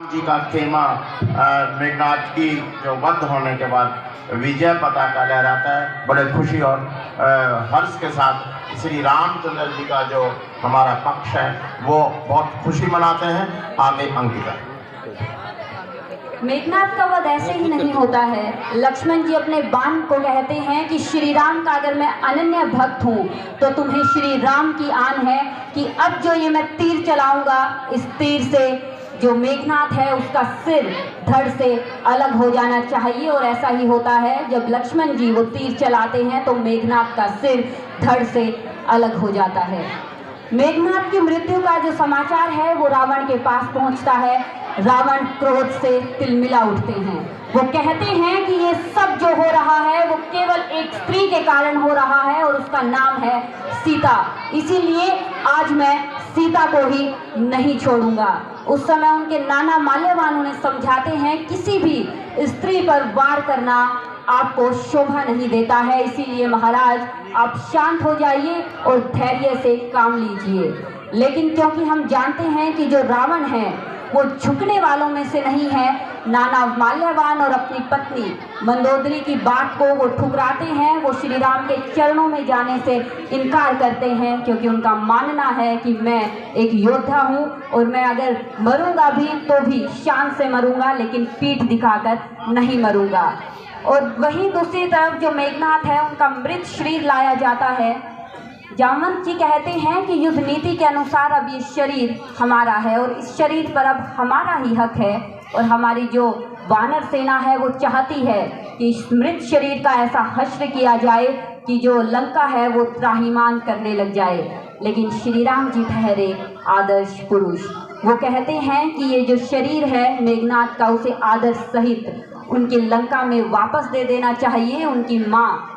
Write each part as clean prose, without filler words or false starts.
जी का खेमा मेघनाथ की जो वध होने के बाद विजय पताका लहराता है। बड़े खुशी और हर्ष के साथ श्री रामचंद्र जी का जो हमारा पक्ष है वो बहुत खुशी मनाते हैं। आगे अंकिता। मेघनाथ का वध ऐसे ही नहीं होता है। लक्ष्मण जी अपने बाण को कहते हैं कि श्री राम का अगर मैं अनन्य भक्त हूँ तो तुम्हें श्री राम की आन है कि अब जो ये मैं तीर चलाऊंगा, इस तीर से जो मेघनाथ है उसका सिर धड़ से अलग हो जाना चाहिए। और ऐसा ही होता है, जब लक्ष्मण जी वो तीर चलाते हैं तो मेघनाथ का सिर धड़ से अलग हो जाता है। मेघनाथ की मृत्यु का जो समाचार है वो रावण के पास पहुंचता है। रावण क्रोध से तिलमिला उठते हैं। वो कहते हैं कि ये सब जो हो रहा है वो केवल एक स्त्री के कारण हो रहा है और उसका नाम है सीता। इसीलिए आज मैं सीता को ही नहीं छोड़ूंगा। उस समय उनके नाना माल्यवान उन्हें समझाते हैं किसी भी स्त्री पर वार करना आपको शोभा नहीं देता है, इसीलिए महाराज आप शांत हो जाइए और धैर्य से काम लीजिए। लेकिन क्योंकि हम जानते हैं कि जो रावण है वो झुकने वालों में से नहीं है, नाना माल्यवान और अपनी पत्नी मंदोदरी की बात को वो ठुकराते हैं। वो श्री राम के चरणों में जाने से इनकार करते हैं क्योंकि उनका मानना है कि मैं एक योद्धा हूँ और मैं अगर मरूंगा भी तो भी शान से मरूंगा, लेकिन पीठ दिखाकर नहीं मरूंगा। और वहीं दूसरी तरफ जो मेघनाथ है उनका मृत शरीर लाया जाता है। जामवंत जी कहते हैं कि युद्ध नीति के अनुसार अब ये शरीर हमारा है और इस शरीर पर अब हमारा ही हक है। और हमारी जो वानर सेना है वो चाहती है कि इस मृत शरीर का ऐसा हश्र किया जाए कि जो लंका है वो त्राहिमाम करने लग जाए। लेकिन श्री राम जी ठहरे आदर्श पुरुष। वो कहते हैं कि ये जो शरीर है मेघनाथ का उसे आदर सहित उनकी लंका में वापस दे देना चाहिए। उनकी माँ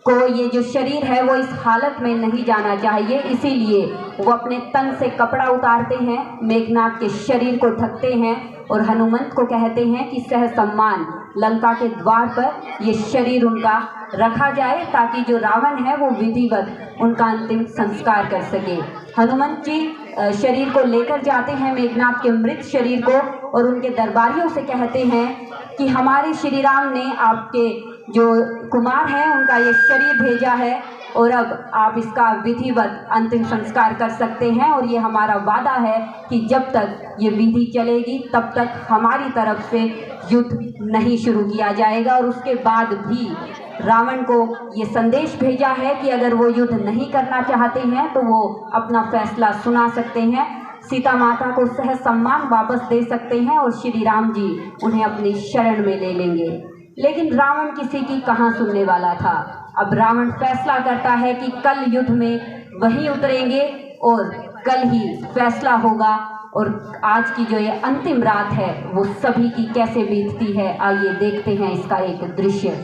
को ये जो शरीर है वो इस हालत में नहीं जाना चाहिए। इसीलिए वो अपने तन से कपड़ा उतारते हैं, मेघनाथ के शरीर को ढकते हैं और हनुमंत को कहते हैं कि सह सम्मान लंका के द्वार पर ये शरीर उनका रखा जाए ताकि जो रावण है वो विधिवत उनका अंतिम संस्कार कर सके। हनुमंत जी शरीर को लेकर जाते हैं, मेघनाथ के मृत शरीर को, और उनके दरबारियों से कहते हैं कि हमारे श्री राम ने आपके जो कुमार हैं उनका ये शरीर भेजा है और अब आप इसका विधिवत अंतिम संस्कार कर सकते हैं। और ये हमारा वादा है कि जब तक ये विधि चलेगी तब तक हमारी तरफ से युद्ध नहीं शुरू किया जाएगा। और उसके बाद भी रावण को ये संदेश भेजा है कि अगर वो युद्ध नहीं करना चाहते हैं तो वो अपना फैसला सुना सकते हैं, सीता माता को सह सम्मान वापस दे सकते हैं और श्री राम जी उन्हें अपनी शरण में ले लेंगे। लेकिन रावण किसी की कहाँ सुनने वाला था। अब रावण फैसला करता है कि कल युद्ध में वही उतरेंगे और कल ही फैसला होगा। और आज की जो ये अंतिम रात है वो सभी की कैसे बीतती है, आइए देखते हैं इसका एक दृश्य।